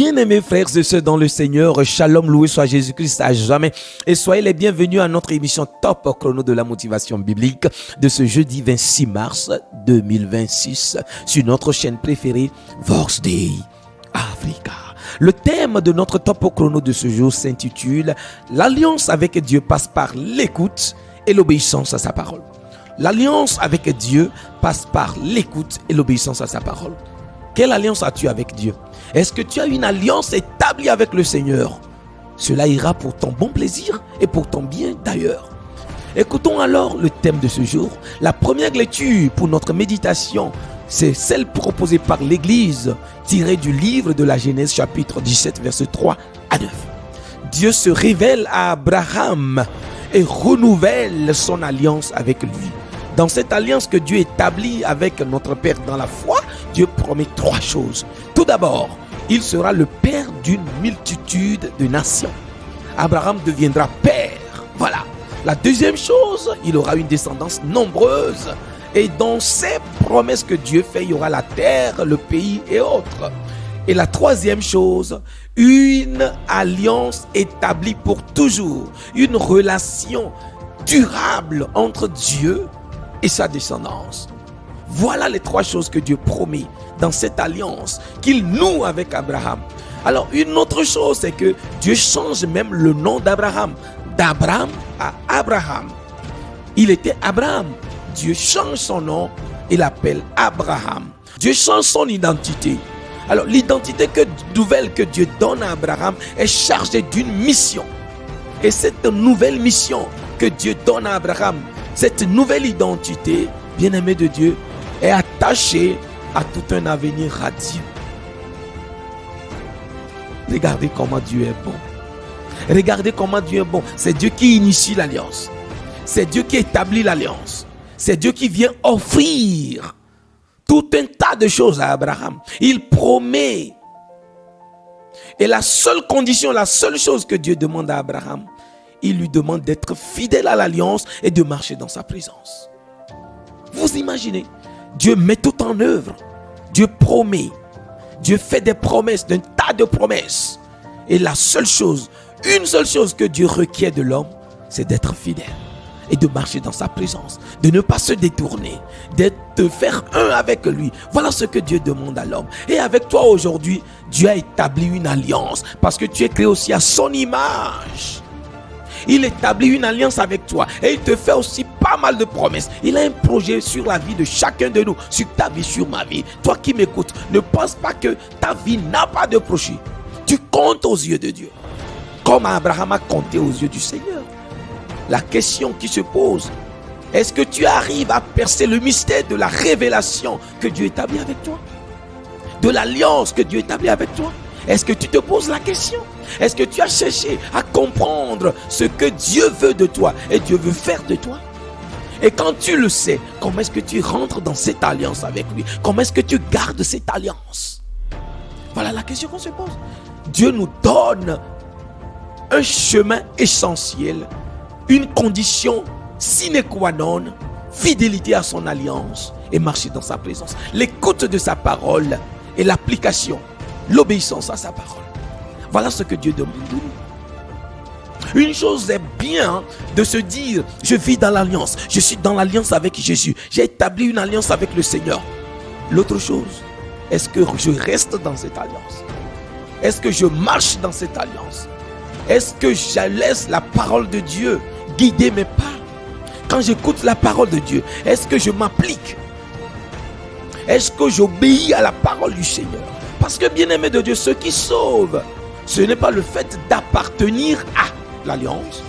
Bien-aimés frères et sœurs dans le Seigneur, shalom, loué soit Jésus-Christ à jamais. Et soyez les bienvenus à notre émission Top Chrono de la motivation biblique de ce jeudi 26 mars 2026 sur notre chaîne préférée Vox Dei Africa. Le thème de notre Top Chrono de ce jour s'intitule « L'alliance avec Dieu passe par l'écoute et l'obéissance à sa parole ». L'alliance avec Dieu passe par l'écoute et l'obéissance à sa parole. Quelle alliance as-tu avec Dieu? Est-ce que tu as une alliance établie avec le Seigneur? Cela ira pour ton bon plaisir et pour ton bien d'ailleurs. Écoutons alors le thème de ce jour. La première lecture pour notre méditation, c'est celle proposée par l'Église, tirée du livre de la Genèse chapitre 17, versets 3 à 9. Dieu se révèle à Abraham et renouvelle son alliance avec lui. Dans cette alliance que Dieu établit avec notre Père dans la foi, Dieu promet trois choses. Tout d'abord, il sera le père d'une multitude de nations. Abraham deviendra père. Voilà. La deuxième chose, il aura une descendance nombreuse. Et dans ces promesses que Dieu fait, il y aura la terre, le pays et autres. Et la troisième chose, une alliance établie pour toujours. Une relation durable entre Dieu et sa descendance. Voilà les trois choses que Dieu promet dans cette alliance qu'il noue avec Abraham. Alors une autre chose, c'est que Dieu change même le nom d'Abraham. D'Abraham à Abraham. Il était Abraham. Dieu change son nom et l'appelle Abraham. Dieu change son identité. Alors l'identité nouvelle que Dieu donne à Abraham est chargée d'une mission. Et cette nouvelle mission que Dieu donne à Abraham, cette nouvelle identité, bien-aimé de Dieu, est attachée à tout un avenir radieux. Regardez comment Dieu est bon. Regardez comment Dieu est bon. C'est Dieu qui initie l'alliance. C'est Dieu qui établit l'alliance. C'est Dieu qui vient offrir tout un tas de choses à Abraham. Il promet. Et la seule condition, la seule chose que Dieu demande à Abraham, il lui demande d'être fidèle à l'alliance et de marcher dans sa présence. Vous imaginez, Dieu met tout en œuvre. Dieu promet. Dieu fait des promesses, d'un tas de promesses. Et la seule chose, une seule chose que Dieu requiert de l'homme, c'est d'être fidèle et de marcher dans sa présence, de ne pas se détourner, de faire un avec lui. Voilà ce que Dieu demande à l'homme. Et avec toi aujourd'hui, Dieu a établi une alliance parce que tu es créé aussi à son image. Il établit une alliance avec toi et il te fait aussi pas mal de promesses. Il a un projet sur la vie de chacun de nous, sur ta vie, sur ma vie. Toi qui m'écoutes, ne pense pas que ta vie n'a pas de projet. Tu comptes aux yeux de Dieu, comme Abraham a compté aux yeux du Seigneur. La question qui se pose, est-ce que tu arrives à percer le mystère de la révélation que Dieu établit avec toi? De l'alliance que Dieu établit avec toi? Est-ce que tu te poses la question? Est-ce que tu as cherché à comprendre ce que Dieu veut de toi et Dieu veut faire de toi? Et quand tu le sais, comment est-ce que tu rentres dans cette alliance avec lui? Comment est-ce que tu gardes cette alliance? Voilà la question qu'on se pose. Dieu nous donne un chemin essentiel, une condition sine qua non, fidélité à son alliance et marcher dans sa présence. L'écoute de sa parole et l'application, l'obéissance à sa parole. Voilà ce que Dieu demande de nous. Une chose est bien de se dire, je vis dans l'alliance, je suis dans l'alliance avec Jésus, j'ai établi une alliance avec le Seigneur. L'autre chose, est-ce que je reste dans cette alliance? Est-ce que je marche dans cette alliance? Est-ce que je laisse la parole de Dieu guider mes pas? Quand j'écoute la parole de Dieu, est-ce que je m'applique? Est-ce que j'obéis à la parole du Seigneur? Parce que, bien-aimé de Dieu, ce qui sauve, ce n'est pas le fait d'appartenir à l'alliance,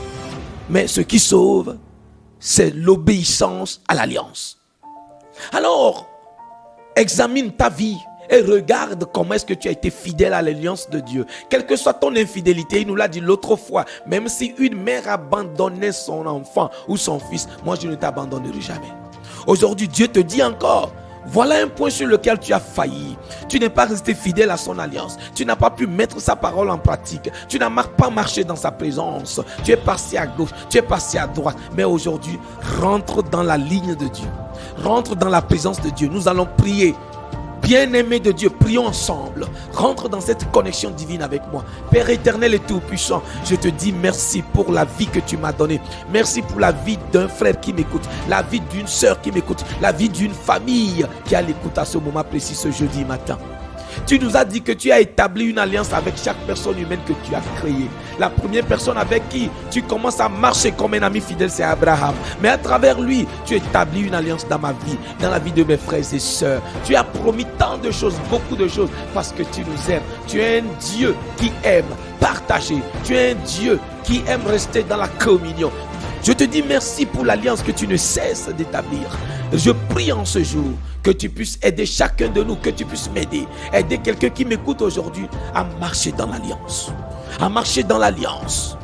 mais ce qui sauve, c'est l'obéissance à l'alliance. Alors, examine ta vie et regarde comment est-ce que tu as été fidèle à l'alliance de Dieu. Quelle que soit ton infidélité, il nous l'a dit l'autre fois, même si une mère abandonnait son enfant ou son fils, moi je ne t'abandonnerai jamais. Aujourd'hui, Dieu te dit encore, voilà un point sur lequel tu as failli. Tu n'es pas resté fidèle à son alliance. Tu n'as pas pu mettre sa parole en pratique. Tu n'as pas marché dans sa présence. Tu es passé à gauche, tu es passé à droite. Mais aujourd'hui, rentre dans la ligne de Dieu. Rentre dans la présence de Dieu. Nous allons prier. Bien-aimé de Dieu, prions ensemble. Rentre dans cette connexion divine avec moi. Père éternel et tout-puissant, je te dis merci pour la vie que tu m'as donnée. Merci pour la vie d'un frère qui m'écoute, la vie d'une sœur qui m'écoute, la vie d'une famille qui a l'écoute à ce moment précis, ce jeudi matin. Tu nous as dit que tu as établi une alliance avec chaque personne humaine que tu as créée. La première personne avec qui tu commences à marcher comme un ami fidèle, c'est Abraham. Mais à travers lui, tu établis une alliance dans ma vie, dans la vie de mes frères et sœurs. Tu as promis tant de choses, beaucoup de choses, parce que tu nous aimes. Tu es un Dieu qui aime partager. Tu es un Dieu qui aime rester dans la communion. Je te dis merci pour l'alliance que tu ne cesses d'établir. Je prie en ce jour que tu puisses aider chacun de nous, que tu puisses m'aider. Aider quelqu'un qui m'écoute aujourd'hui à marcher dans l'alliance. À marcher dans l'alliance.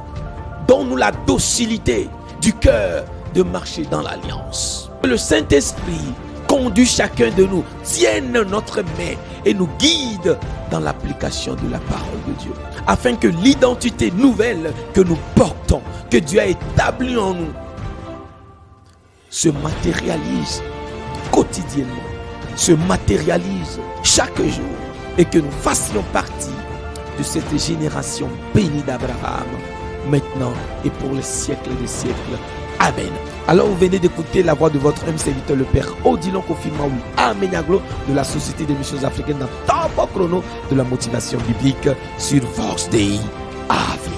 Donne-nous la docilité du cœur de marcher dans l'alliance. Que le Saint-Esprit conduit chacun de nous, tienne notre main et nous guide dans l'application de la parole de Dieu. Afin que l'identité nouvelle que nous portons, que Dieu a établie en nous, se matérialise quotidiennement, se matérialise chaque jour et que nous fassions partie de cette génération bénie d'Abraham, maintenant et pour les siècles des siècles. Amen. Alors vous venez d'écouter la voix de votre homme serviteur, le Père Odilon Kofi Maoui Amenyaglo de la Société des Missions Africaines dans Tempo Chrono de la motivation biblique sur Force Day. Amen.